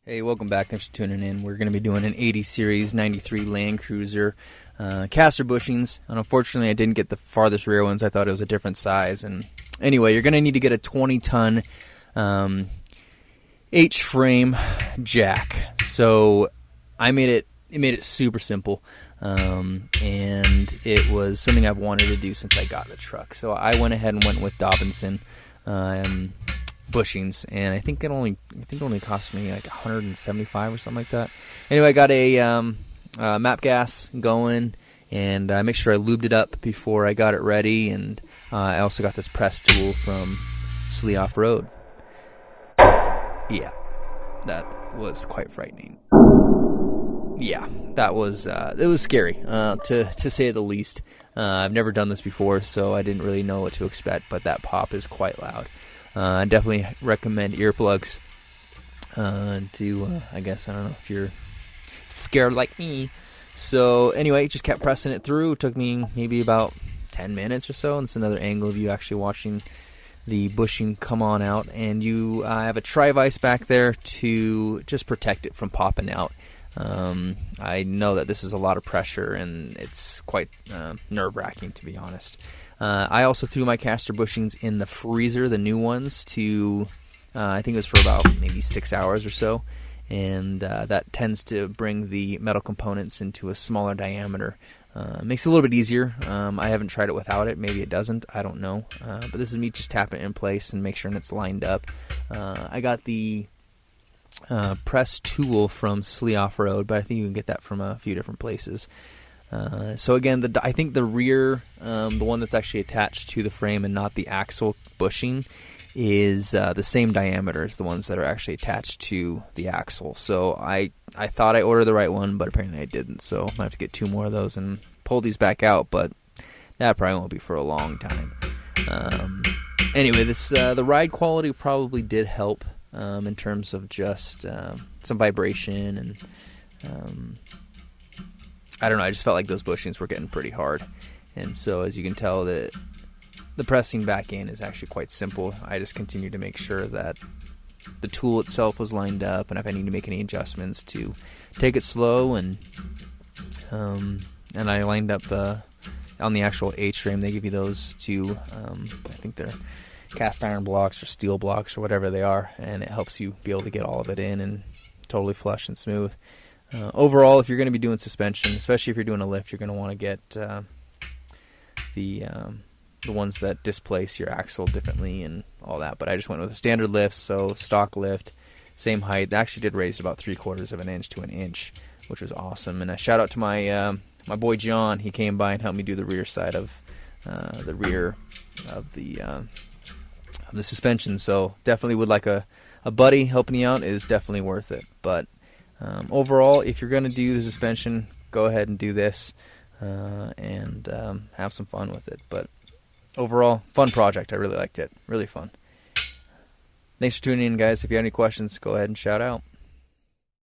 Hey, welcome back. Thanks for tuning in. We're going to be doing an 80 Series 93 Land Cruiser caster bushings. And unfortunately, I didn't get the farthest rear ones. I thought it was a different size. And anyway, you're going to need to get a 20-ton H-frame jack. So I made it super simple. And it was something I've wanted to do since I got the truck. So I went ahead and went with Dobinson bushings, and I think it only cost me like $175 or something like that. Anyway, I got a map gas going, and I make sure I lubed it up before I got it ready. And I also got this press tool from Slee Off-Road. Yeah, that was quite frightening. Yeah, that was it was scary to say the least. I've never done this before, so I didn't really know what to expect, but that pop is quite loud. I definitely recommend earplugs I guess, I don't know if you're scared like me. So anyway, just kept pressing it through. It took me maybe about 10 minutes or so, and it's another angle of you actually watching the bushing come on out. And you have a tri-vise back there to just protect it from popping out. I know that this is a lot of pressure, and it's quite nerve-wracking, to be honest. I also threw my caster bushings in the freezer, the new ones, to I think it was for about maybe 6 hours or so, and that tends to bring the metal components into a smaller diameter. Makes it a little bit easier. I haven't tried it without it. Maybe it doesn't. I don't know. But this is me just tapping it in place and make sure it's lined up. I got the press tool from Slee Off-Road, but I think you can get that from a few different places. So again, I think the rear, the one that's actually attached to the frame and not the axle bushing, is the same diameter as the ones that are actually attached to the axle. So I thought I ordered the right one, but apparently I didn't. So I might have to get 2 more of those and pull these back out, but that probably won't be for a long time. Anyway, the ride quality probably did help in terms of just some vibration, and I don't know, I just felt like those bushings were getting pretty hard. And so as you can tell, the pressing back in is actually quite simple. I just continue to make sure that the tool itself was lined up, and if I need to make any adjustments, to take it slow. And I lined up on the actual H-frame, they give you those two, I think they're cast iron blocks or steel blocks or whatever they are, and it helps you be able to get all of it in and totally flush and smooth. Overall, if you're going to be doing suspension, especially if you're doing a lift, you're going to want to get the ones that displace your axle differently and all that. But I just went with a standard lift, so stock lift, same height. They actually did raise about 3/4 of an inch to an inch, which was awesome. And a shout out to my boy John. He came by and helped me do the rear side of the suspension. So definitely would like a buddy helping you out is definitely worth it. But overall, if you're going to do the suspension, go ahead and do this and have some fun with it. But overall, fun project. I really liked it. Really fun. Thanks for tuning in, guys. If you have any questions, go ahead and shout out.